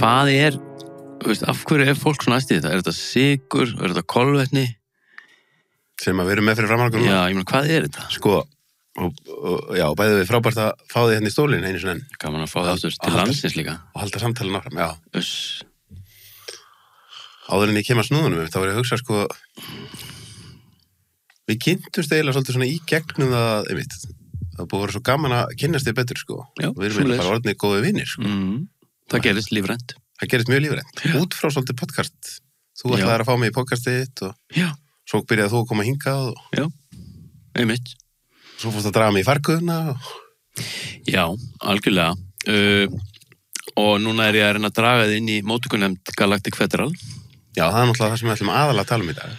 hvað af hverju fólk svona æst í þetta? Þetta sykur, þetta kolvetni? Sem að við erum með fyrir framhalgum. Já, ég meina, hvað þetta? Sko, já, bæði við frábært að fá þig hérna í stólinn einu sinni. Gaman að fá þig aftur til landsins líka. Og halda samtalið áfram, já. Áður en ég kem að snúðunum, þá var ég að hugsa, sko, við kynntumst eiginlega svolítið svona í gegnum það, einmitt. Það búið að vera svo gaman að kynnast þig betur, sko. Já, við erum bara orðnir góði vinir, sko. Það gerist lífrænt. Það gerist mjög lífrænt. Út frá svolítið podcast. Þú ætlaðir að fá mig í podcastið þitt og svo byrjaði þú að koma hingað og... Já, einmitt. Svo fórst að draga mig í farguðuna og... Já, algjörlega. Og núna ég að reyna að draga þið inn í móttökunefnd Galactic Federal. Já, það náttúrulega það sem við ætlum aðalega að tala um í dag.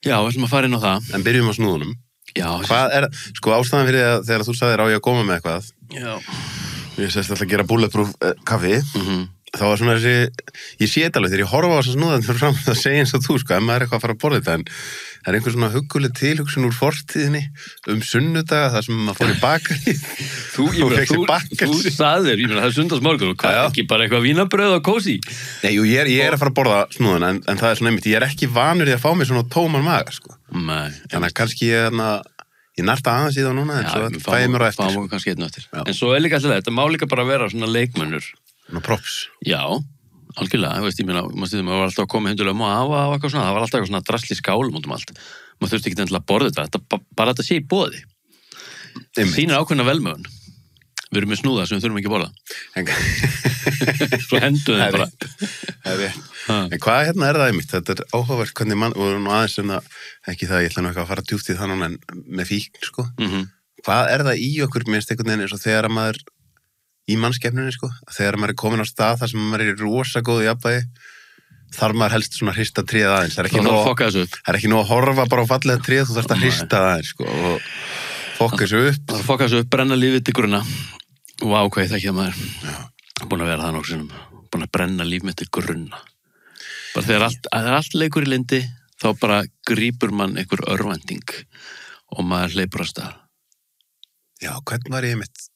Já, við ætlum að fara inn á það. En byrjum á snúðunum. Já. Hvað sko ástæðan fyrir að þegar þú sagðir á ég að koma með eitthvað. Já. Ég sést alltaf að gera bulletproof kaffi. Þá var svona ég sé þetta alveg þegar ég horfa á þess að snúðan fyrir fram það segja eins og þú, sko, ef maður eitthvað að fara að borða þetta en það einhver svona hugguleg tilhugsun úr fortíðinni sunnudaga þar sem maður fór í bakari Þú sagðir, ég meina það sunnudagsmorgun og hvað ekki bara eitthvað vínabrauð og kósí? Nei, ég að fara að borða snúðan en það svona einmitt, ég ekki vanur í að fá mig svona tóman maga, sko. Nei. Þannig að kannski ég narta aðeins í það núna en svo fæ ég mér á eftir. Fáum kannski einn eftir. En svo líka alltaf þetta má líka bara vera svona leikmönnur. Props. Já, algjörlega, ég meina, maður var alltaf að koma hundulega og afa og eitthvað svona, það var alltaf eitthvað svona drasl í skálum út allt. Maður þurfti ekki endilega að borða þetta, bara þetta sé í boði. Sýnir ákveðna velmögun. Við erum með snúða sem við þurfum ekki að borða. Svo henduð þeim bara. En hvað hérna það einmitt? Þetta áhugavert hvernig mann, og nú aðeins sem ekki það, ég ætla nú eitthvað að fara djúpt í það núna en með fíkn, sko. Hvað það í okkur, minnst einhvern veginn eins og þegar maður í mannskepnunni, sko, þegar maður komin á stað þar sem maður rosa góð í jafnvægi þarf maður helst svona hrista tréð aðeins. Það er ekki nú að horfa bara á fallega tréð, þú þarfst að hrista aðeins, sko, og fokka þessu upp. Það fokka þessu upp, brenna lífið til grunna. Vá, hvað það ekki að maður. Búin að vera það nokkuð sinnum. Búin að brenna líf mitt til grunna. Bara þegar allt leikur í lindi, þá bara grípur mann einhver örvænting og maður hleypur á stað. Já, hvern var ég einmitt?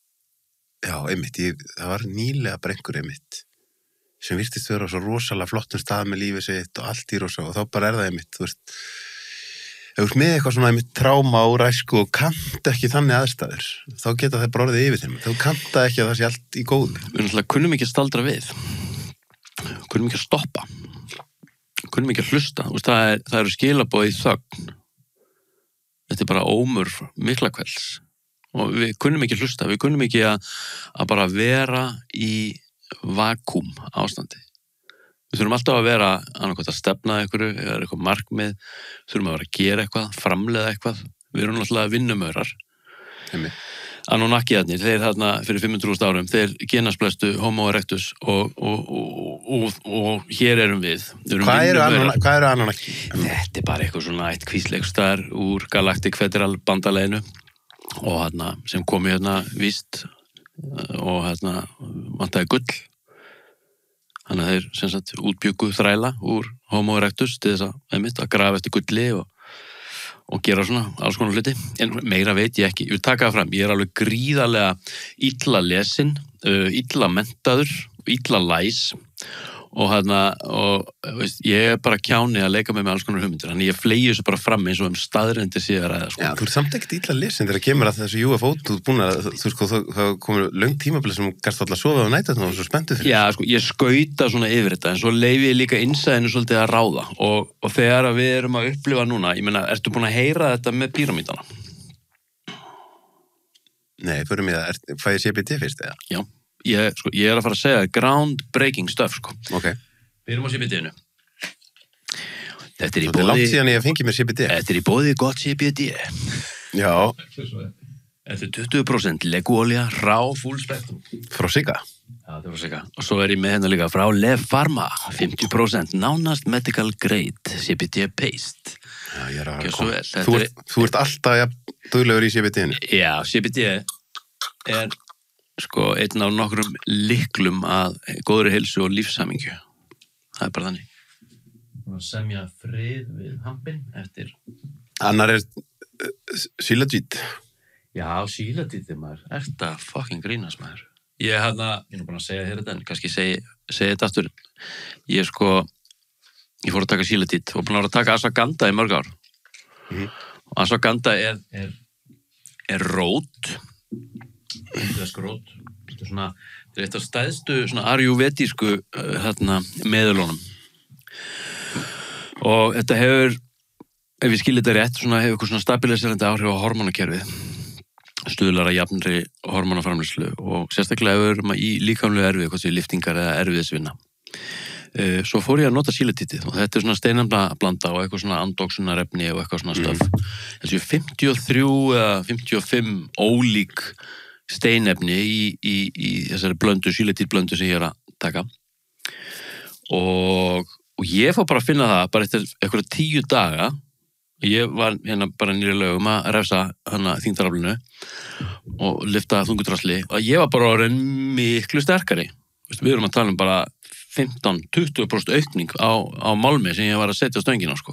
Já, einmitt, það var nýlega bara einhver einmitt sem virtist vera á svo rosalega flottum stað með lífið sitt og allt í rosa og þá bara það einmitt, þú veist ef þú ert með eitthvað svona einmitt tráma og ræsku og kanta ekki þannig aðstæður þá geta það bara orðið yfir þeim þú kanta ekki að það sé allt í góðu. Við náttúrulega kunnum ekki að staldra við kunnum ekki að stoppa kunnum ekki að hlusta, það eru skilaboð í þögn þetta bara ómur miklakvelds og við kunnum ekki hlusta, við kunnum ekki að bara vera í vakúm ástandi. Við þurfum alltaf að vera annarkvæmt að stefna einhverju, eða eitthvað markmið, þurfum að vera að gera eitthvað, framleiða eitthvað. Við erum náttúrulega vinnumaurar. Anunnaki-arnir, þeir þarna fyrir 500.000 árum, þeir genasblestu Homo erectus og hér erum við. Hvað eru Anunnaki? Þetta bara eitthvað svona eitt kvísleikstar úr Galactic Federal bandaleginu og sem komi víst og vantaði gull þannig að þeir sem sagt útbjuggu þræla úr Homo erectus til þess að grafa eftir gulli og gera svona alls konar hluti en meira veit ég ekki, ég vil taka það fram ég alveg gríðarlega illa lesin illa menntaður illa læs og veist, ég bara kjáni að leika með alls konar hugmyndir, þannig ég fleygi þessu bara fram eins og staðreyndir sé að ræða sko. Já, þú ert samt ekkert illa lesin þegar kemur að þessu UFO þú ert búin að, það komur löng tímabili sem gæst alltaf að sofa á nættu og svo spenntu fyrir. Já, sko, ég skauta svona yfir þetta en svo leyfi ég líka innsæðinu svolítið að ráða og þegar við erum að upplifa núna, ég meina, ertu búin að heyra þetta með píramítana? Nei, fyrir mig að, fæ ég CBD fyrst eða? Já. Ég að fara að segja groundbreaking stuff sko. Ok. Við erum á CBD-inu. Þetta er í boði... langt síðan ég fengi mér CBD. Þetta er í boði gott CBD. Já. Þetta er 20% leguolja, rá, full spektrum. Frá Sigga. Já, þetta er frá Sigga. Og svo er ég með hérna líka frá Lev Pharma, 50% nánast medical grade CBD paste. Já, ég er að koma. Þú ert alltaf duglegur í CBD-inu. Já, CBD er... sko, einn af nokkrum lyklum að góðri heilsu og lífshamingju. Það er bara þannig. Að semja frið við hampinn eftir... Annar er Shilajit. Já, Shilajit er maður. Ertu að fucking grínast maður. Ég er nú búin að segja þér þetta, en kannski segi þetta aftur. Ég fór að taka síletít og búin að vera að taka ashwagandha í mörg ár. Og ashwagandha er rót, rót. Þetta er eitt af stæðstu arjuvedísku meðulunum. Og þetta hefur, ef ég skil þetta rétt, hefur eitthvað stabiliserandi áhrif á hormónakerfið. Stuðlar að jafnri hormónaframleiðslu og sérstaklega ef við erum í líkamlegu erfið, hvort sem liftingar eða erfiðisvinna. Svo fór ég að nota síletítið og þetta er steinefnablanda og eitthvað andóksunarefni og eitthvað stöf. Þessi 53 eða 55 ólík steinefni í þessari blöndu, síletítblöndu sem ég er að taka. Og ég fór bara að finna það, bara eftir eitthvað 10 daga. Ég var bara nýri lögum að refsa þyngdaraflinu og lyfta þungudrasli og ég var bara orðinn miklu sterkari. Við erum að tala um bara 15-20% aukning á málmi sem ég var að setja á stöngina, sko.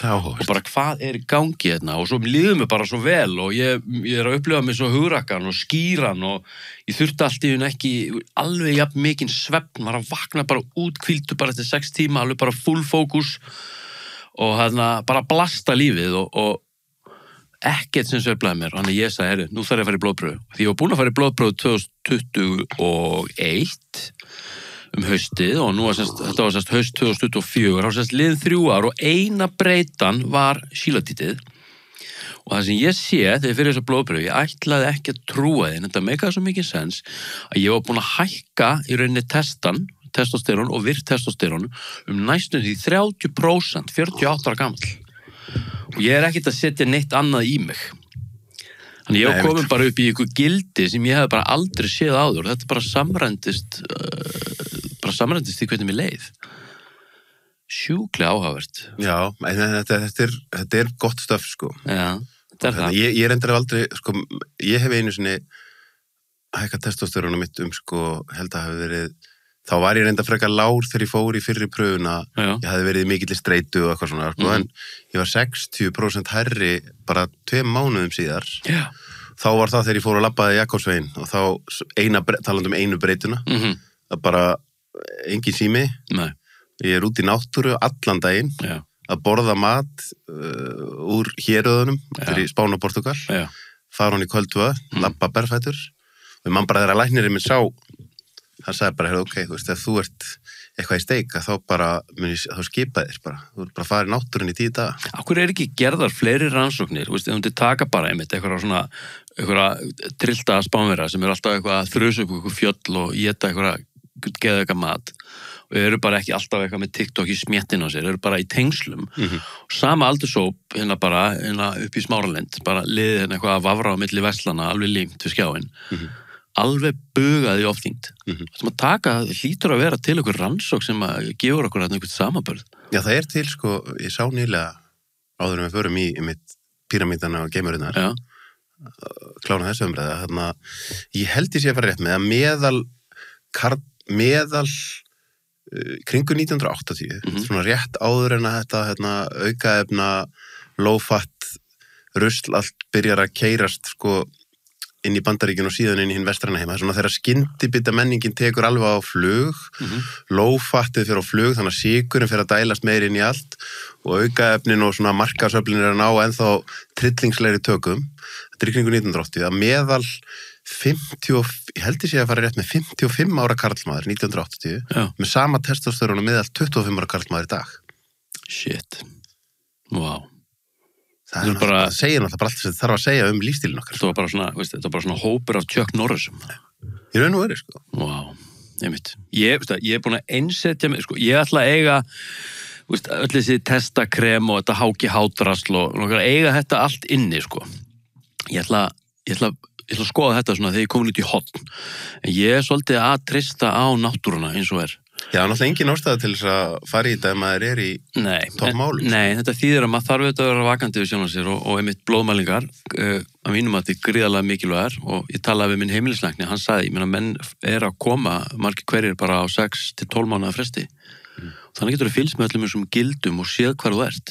Og bara hvað er í gangi hérna og svo líður mér bara svo vel og ég er að upplifa mig svo hugrakkan og skýran og ég þurfti allt í hún ekki alveg jafn mikinn svefn, var að vakna bara útkvíldu bara eftir 6 tíma, alveg bara full fókus og bara blasta lífið og ekkert sem sveiflaði mér. Þannig ég sagði, nú þarf ég að fara í blóðpróf. Því ég var búin að fara í blóðpróf 2021 haustið og nú þetta var haust 2024, þá liðin 3 ár og eina breytan var síletítið. Og það sem ég sé þegar fyrir þessa blóðpróf, ég ætlaði ekki að trúa því, en þetta meikaði svo mikið sens að ég var búin að hækka í rauninni testosterón og virkt testosterón næstum því 30%, 48 ára gamall. Og ég er ekkert að setja neitt annað í mig. Þannig ég komum bara upp í einhver gildi sem ég hef bara aldrei séð áður. Þetta bara samrændist því hvernig mér leið. Sjúklega áhugavert. Já, en þetta er gott stöf, sko. Já, þetta er það. Ég reyndar aldrei, sko, ég hef einu sinni hækkað testosterónu mitt held að hafi verið. Þá var ég reynda frekar lár þegar ég fór í fyrri pröfuna. Ég hafði verið í mikilli streitu og eitthvað svona, en ég var 60% hærri bara 2 mánuðum síðar. Já. Þá var það þegar ég fór að labbaði Jakobsveginn og þá talandi um einu breytuna. Það bara engin sími. Nei. Ég er út í náttúru allan daginn að borða mat úr héröðunum fyrir Spán og Portugal. Fara hann í kvöldvöð, labba berfætur. Og mann bara þegar læknirinn minn sá hann sagði bara, ok, þú veist, ef þú ert eitthvað í steik, þá skipa þér bara. Þú ert bara að fara í náttúrunni í 10 daga. Akkur er ekki gerðar fleiri rannsóknir, þú veist, ef þú taka bara eitthvað trillta spánverða sem er alltaf eitthvað að þrjusa upp eitthvað fjöll og éta geða eitthvað mat og eru bara ekki alltaf eitthvað með TikTok í smjettin á sér, eru bara í tengslum. Sama aldursóp, bara upp í Smáralind, bara liðið eitthvað að vafra á milli verslana, alveg límt við skjáinn. Alveg bugaði ofþyngd. Þetta að taka, hlýtur að vera til einhver rannsók sem að gefur okkur einhvern samanburð. Já, það er til, sko, ég sá nýlega áður en við förum í mitt píramídana og geimurinnar. Klána þessu umræða. Þannig að ég held ég sé að fara rétt með að meðal kringu 1980, svona rétt áður en að þetta aukaefna, low-fat, rusl, allt byrjar að keyrast, sko, inn í Bandaríkjun og síðan inn í hinn vestræna heima. Það er svona þegar skyndibita menningin tekur alveg á flug, low-fatið fyrir á flug, þannig að sykurinn fyrir að dælast meir inn í allt og aukaefnin og svona markaðsöflin er að ná ennþá trillingslegri tökum. Þetta er í kringu 1980, að meðal 50, ég held ég sé að fara rétt með 55 ára karlmaður 1980, með sama testosterón og meðal 25 ára karlmaður í dag. Shit. Wow. Það er bara, segir náttúrulega bara allt sem þetta þarf að segja lífstílinn okkar. Þetta var bara svona, þetta var bara svona hópur af Chuck Norrisum. Í raun og veru, sko. Vá, einmitt. Ég er búin að einsetja mig, sko, ég ætla að eiga, öll þessi testakrem og þetta HGH-drasl og eiga þetta allt inni, sko. Ég ætla að skoða þetta svona þegar ég komin út í hotn. En ég er svolítið að trista á náttúruna eins og er. Já, náttúrulega engin ástæða til þess að fara í þetta ef maður er í toppmálum. Nei, þetta þýðir að maður þarf auðvitað að vera vakandi við sjálfan sér og einmitt blóðmælingar að mínum að þetta er gríðarlega mikilvægar og ég talaði við minn heimilislækni, hann sagði, menn er að koma margir hverjir bara á 6-12 mánuða fresti. Þannig getur þú fylgst með öllum þessum gildum og séð hvar þú ert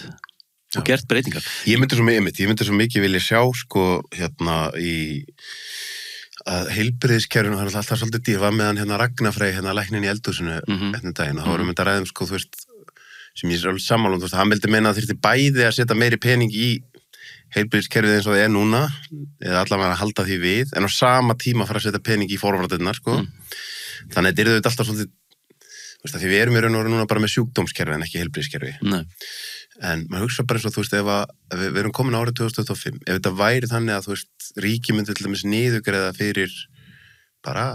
og gert breytingar. Ég myndi svo mikið vilja sjá, sko, að heilbrigðiskerfinu, það alltaf svolítið dífa meðan hérna Ragnarfrey, hérna læknin í eldhúsinu eftir daginn, og þá vorum við að ræðum, sko, þú veist, sem ég er alveg sammála, þú veist, hann vildi meina að þyrfti bæði að setja meiri pening í heilbrigðiskerfið eins og það er núna, eða allavega að halda því við, en á sama tíma fara að setja pening í forvarnirnar, sko. Þannig að þetta er alltaf svolítið, þú veist, að því við erum í raun og veru núna bara með sjúkdómskerfi en ekki heilbrigðiskerfi. Nei. En maður hugsa bara eins og, þú veist, ef við erum komin árið 2025, ef þetta væri þannig að, þú veist, ríki myndi til dæmis niðurgreiða fyrir bara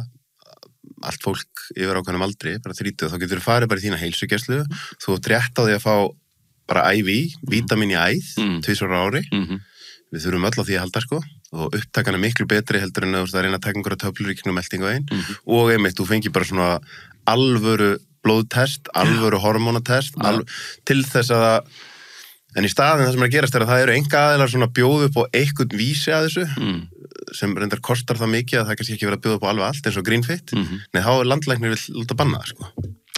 allt fólk yfir ákveðnum aldri, bara 30, þá getur þú farið bara í þína heilsugæslu, þú átt rétt á því að fá bara IV, vítamín í æð, 2 ára ári, við þurfum öll á því að halda, sko, og upptakan er miklu betri heldur en að reyna að taka einhverja töflur í kringum meltingu einn, og einmitt, þú fengir bara svona alvöru blóðtest, alvöru hormónatest, til þess að en í staðin það sem er að gerast er að það eru einkaaðilar svona bjóðu upp á einhvern vísi að þessu, sem reyndar kostar það mikið að það kannski ekki verið að bjóða upp á alveg allt eins og Greenfit, nei þá er landlæknir vill láta banna það, sko.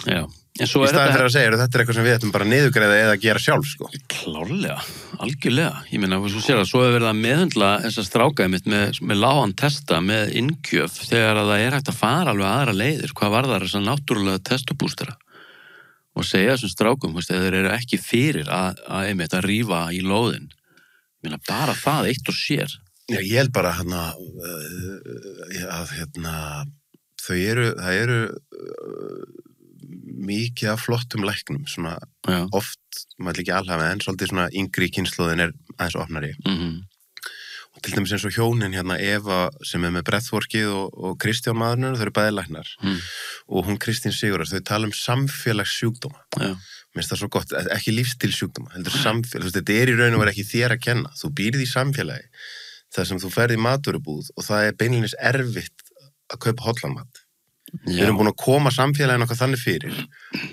Já. En svo í staðin fyrir að segja, þetta er eitthvað sem við ættum bara niðurgreiða eða gera sjálf, sko. Klárlega, algjörlega. Ég meina, þú sér að svo hefur verið að meðhundla þessa stráka einmitt með lágan testa, með innkjöf, þegar að það er hægt að fara alveg aðra leiðir, hvað varðar þessa náttúrulega testubústera. Og segja þessum strákum, veist, eða þeir eru ekki fyrir einmitt að rífa í lóðin. Ég meina, bara það eitt og sér. Já, ég held bara það eru mikið af flottum læknum, svona oft, maður ekki alhafa, en svolítið svona yngri kynslóðin er aðeins opnari. Og til dæmis eins og hjónin hérna, Eva sem er með breathworkið og Kristján maðurinn, þau eru bæði læknar. Og hún Kristín Sigurðar, þau tala um samfélagssjúkdóma. Mér finnst það svo gott, ekki lífsstílssjúkdóma, heldur samfélag. Þetta er í raun og veru ekki þér að kenna. Þú býrð í samfélagi, þar sem þú ferð í matvörubúð og það er beinlínis erfitt að kaupa hollanmat. Við erum búin að koma samfélaginu okkar þannig fyrir.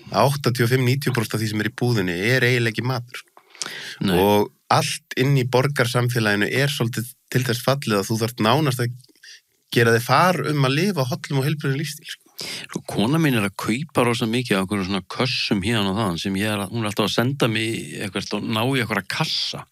85-90% af því sem er í búðinni er eiginlega ekki matur. Nei. Og allt inn í borgarsamfélaginu er svolítið til þess fallið að þú þarft nánast að gera þig far að lifa hollum og heilbrigðum lífstíl, sko. Kona mín er að kaupa rosa mikið af einhverjum svona kössum hérna og þaðan sem hún er alltaf að senda mig eitthvað og ná í eitthvað kassa.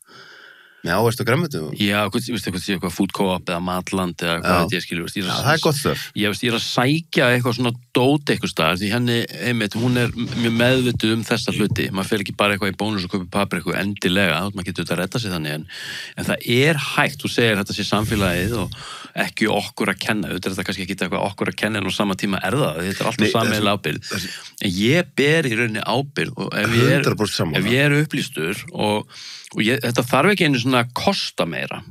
Með ávexti og grænmeti? Já, eitthvað food co-op eða matland eða hvað veit ég skilur. Það er gott stöf. Ég er að sækja eitthvað svona dót eitthvað staðar því henni, einmitt, hún er mjög meðvituð þessa hluti. Maður fer ekki bara eitthvað í Bónus og kaupi papriku endilega, maður getur þetta að redda sig þannig en það er hægt, þú segir þetta sé samfélagið og ekki okkur að kenna, þetta kannski ekki eitthvað okkur að kenna en á sama tíma er það, þetta er alltaf sameiginlega ábyrgð. En ég ber í rauninni ábyrgð og ef ég er upplýstur og þetta þarf ekki einu svona að kosta meira.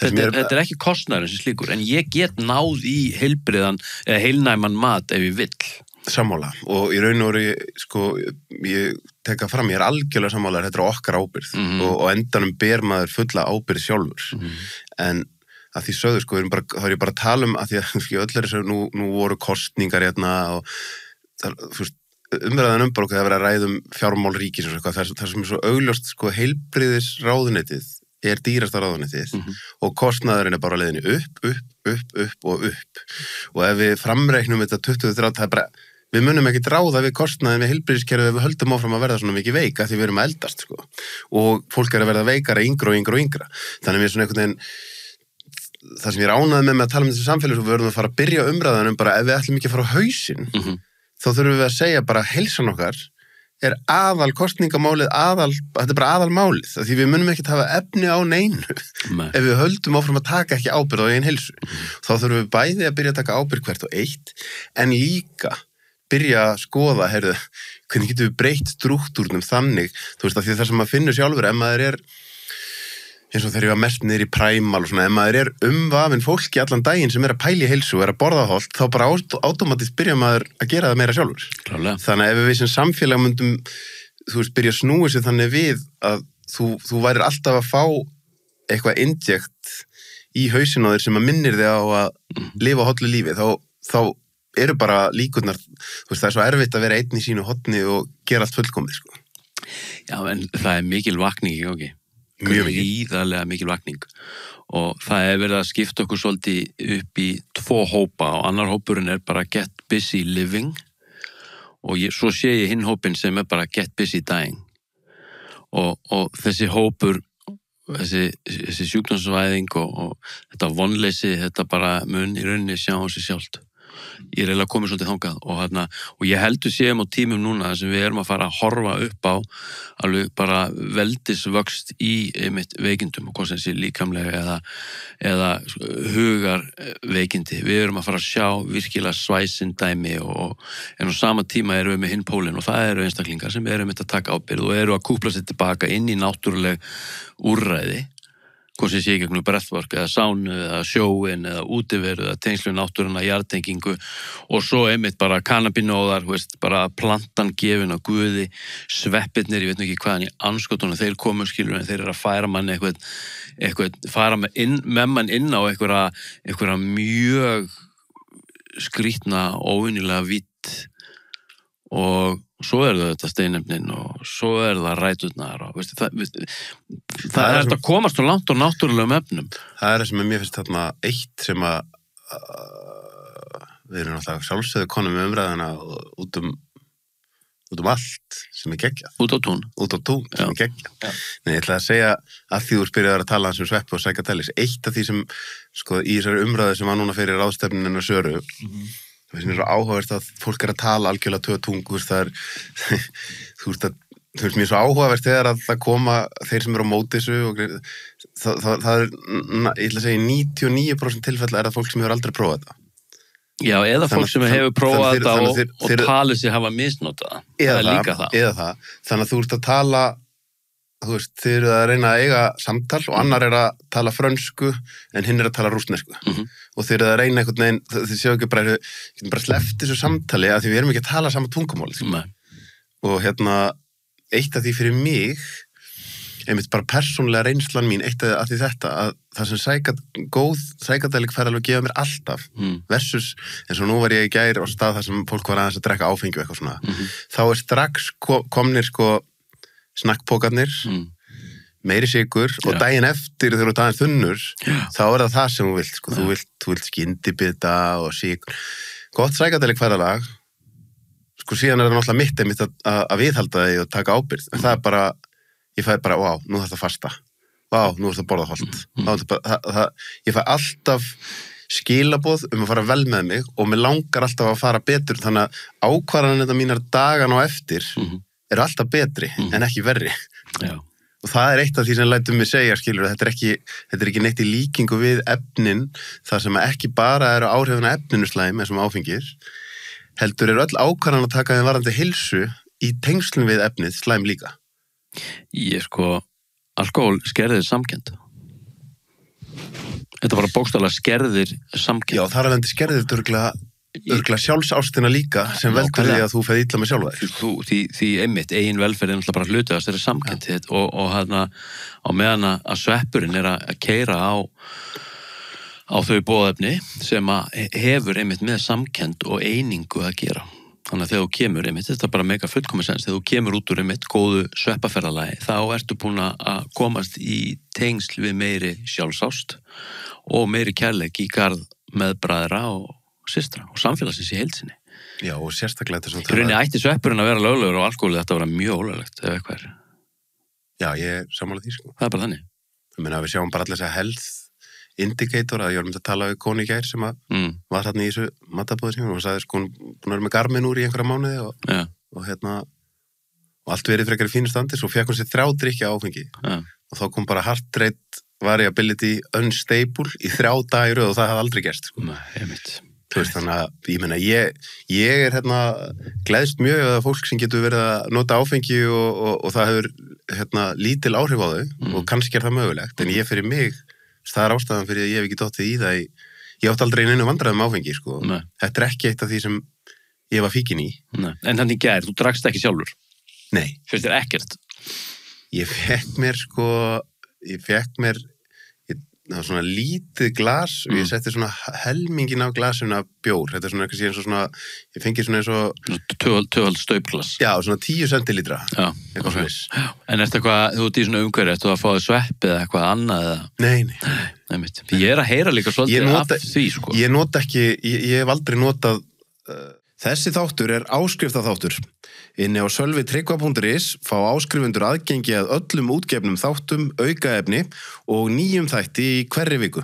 Þetta er ekki kostnæður sem slíkur, en ég get náð í heilbriðan eða heilnæman mat ef ég vill. Sammála, og í raun og veru, sko, ég teka fram, ég er algjörlega sammála, þetta er okkar ábyrgð og endanum ber maður fulla ábyrgð sjálfur. En að því sögðu, sko, þá er ég bara að tala um að því að öll er þessu, nú voru kostningar hérna og umræðan bara okkur að vera að ræða fjármál ríkis og eitthvað, það sem er svo augljóst, sko, heilbrigðisráðuneytið er dýrasta ráðuneytið og kostnaðurinn er bara leiðinni upp og ef við framreiknum þetta 20-30, það er bara, við munum ekki ráða við kostnaðin við heilbrigðiskerfið ef við höldum áfram að verða svona mikið veika því við erum að eldast, sko, og fólk er að verða veikara yngra og yngra. Þannig við svona einhvern veginn, það sem ég er ánægð með að tala um þessu samfélag, við verðum að fara að byrja umræðanum bara ef við ætlum ekki að fara á hausinn, þá þurfum við að segja bara heilsan okkar er aðal kostningamálið, þetta er bara aðalmálið, því við munum ekki að hafa efni á neinu ef við höldum áfram að taka ekki ábyrgð á eigin heilsu. Þá þurfum við bæði að byrja að taka ábyrgð hvert og eitt, en líka byrja að skoða, hvernig getum við breytt strúktúrnum þannig, þú veist, að því það sem maður finnur sjálfur, ef maður er eins og þegar ég var mest niður í Primal og svona, ef maður er umvafinn fólki allan daginn sem er að pæla í heilsu og er að borða hollt, þá bara átómatist byrja maður að gera það meira sjálfur. Klálega. Þannig að ef við sem samfélag myndum, þú veist, byrja að snúi sig þannig við að þú værir alltaf að fá eitthvað inject í hausinn á þér sem að minnir þig á að lifa hollu lífi, þá eru bara líkurnar, þú veist, það er svo erfitt að vera einn í sínu hotni og gera allt fullkomið, sko. Já, en það er mikil vakning í gangi. Mjög líðarlega mikil vakning og það er verið að skipta okkur svolítið upp í 2 hópa og annar hópurinn er bara get busy living og svo sé ég hinn hópinn sem er bara get busy dying og þessi hópur þessi sjúkdómsvæðing og þetta vonleysi, þetta bara mun í rauninni sjá á sig sjálft. Ég er eiginlega komið svolítið þangað og ég heldur séum á tímum núna sem við erum að fara að horfa upp á alveg bara veldisvöxt í einmitt veikindum og hvað sem sé líkamlega eða hugar veikindi. Við erum að fara að sjá virkilega svæsin dæmi en á sama tíma erum við með hinn pólinn og það eru einstaklingar sem eru að taka ábyrgð og eru að kúpla sér tilbaka inn í náttúruleg úrræði. Hvað sem sé í gegnum breathwork eða sánu eða sjóin eða útiveru eða tengslu náttúruna, jarðtengingu og svo einmitt bara kannabinóðar, bara plantan gefin á guði, sveppirnir, ég veit ekki hvaðan í anskotunum þeir komu skilur en þeir eru að færa mann eitthvað fara með mann inn á einhverja mjög skrýtna, óvinnilega vitt og svo þetta steinefnin og svo það ræturnar og það er að komast svo langt á náttúrulegum efnum. Það sem mér finnst þarna eitt sem að við erum alltaf sjálfsögðu konum með umræðina út um allt sem geggjað. Út á tún sem geggjað. Nei, ég ætla að segja að því þú byrjaðir að tala um sveppi og psychedelics. Eitt af því sem sko í þessari umræðu sem var núna fyrir ráðstefninu Söru það finnst mér svo áhugavert að fólk að tala algjörlega tvö tungu, það finnst mér svo áhugavert þegar að það koma þeir sem eru á móti þessu og það er, ég ætla að segja 99% tilfella það fólk sem hefur aldrei prófað þetta. Já, eða fólk sem hefur prófað þetta og talið sér hafa misnotað. Það er líka það. Eða það. Þannig að þú ert að tala þið eru að reyna að eiga samtal og annar er að tala frönsku en hinn er að tala rússnesku og þið eru að reyna einhvern veginn, þið séu ekki bara sleppt þessu samtali að því við erum ekki að tala sama tungumál og eitt af því fyrir mig einmitt bara persónulega reynslan mín eitt af því þetta að það sem góð psychedelic fær alveg gefa mér alltaf versus eins og nú var ég í gær á stað þar sem fólk var aðeins að drekka áfengi og eitthvað svona þá er strax komnir snakkpókarnir, meiri sykur og daginn eftir þegar þú ert aðeins þunnur, þá er það sem þú vilt, þú vilt skyndibita og sykur. Gott psychedelic ferðalag, síðan er það náttúrulega mitt einmitt að viðhalda þig og taka ábyrgð, en það er bara, ég fæ bara, vá, nú þarf það fasta, vá, nú þarf það borða holt. Ég fæ alltaf skilaboð að fara vel með mig og mér langar alltaf að fara betur, þannig að ákvarðanir mínar dagan á eftir eru alltaf betri en ekki verri. Já. Og það er eitt af því sem lætum mig segja, skilur, þetta er ekki neitt í líkingu við efnin, það sem ekki bara eru áhrifin af efninu slæm, eins og áfengir, heldur öll ákvarðan að taka þeim varandi heilsu í tengslum við efnið slæm líka. Alkohól skerðir samkennd. Þetta bara bókstaflega skerðir samkennd. Já, þar alveg skerðir þetta örgulega sjálfsástina líka sem veldur því að þú feð illa með sjálfa þig. Því einmitt, eigin velferð er náttúrulega bara hluti af þessari samkennd og á meðan að sveppurinn er að keyra á þau boðefni sem hefur einmitt með samkennd og einingu að gera. Þannig að þegar þú kemur einmitt, þetta er bara mega fullkomisens, þegar þú kemur út úr einmitt góðu sveppaferðalagi, þá ertu búin að komast í tengsl við meiri sjálfsást og meiri kærleik í garð meðbræðra og systra og samfélagsins í heilsinni. Já, og sérstaklega þetta svona... Grunni ætti sveppurinn að vera löglegur og alkohólið þetta að vera mjög ólöglegt, ef eitthvað er. Já, ég er sammála því, Það er bara þannig. Ég meina að við sjáum bara allir þess að health indicator, að ég var að tala við konu í gær sem var þarna í þessu matabóði sem og sagði, hún búin að vera með Garmin úr í einhverja mánuði og allt verið frekar í fínu standi, svo fekk hún sér 3 drykkja áfengi og þá kom bara heart rate variability unstable í 3 daga í röð og það hafði aldrei gerst. Þannig að ég meina, ég er gleðst mjög að fólk sem getur verið að nota áfengi og það hefur lítil áhrif á þau og kannski er það mögulegt, en ég fyrir mig, það er ástæðan fyrir að ég hef ekki dottið í það ég átti aldrei einu vandræðum áfengi, Þetta er ekki eitt af því sem ég var fíkin í. Nei. En þannig gær, þú drakst ekki sjálfur? Nei. Fyrst þér ekkert? Ég fekk mér svona lítið glas og ég setti svona helmingin af glasuna bjór, þetta er svona eitthvað eins og svona, ég fengi svona eins og töfald staupglas. Já, svona 10 centilítra. Já, okay. En ertu eitthvað, þú ert í svona umhverju, ertu að fá þig svepp eða eitthvað annað eða? Nei. Því ég er að heyra líka svolítið af því, Ég nota ekki, ég hef aldrei notað Þessi þáttur er áskriftaþáttur. Inni á sölvitryggva.is fá áskrifundur aðgengi að öllum útgefnum þáttum, aukaefni og nýjum þætti í hverri viku.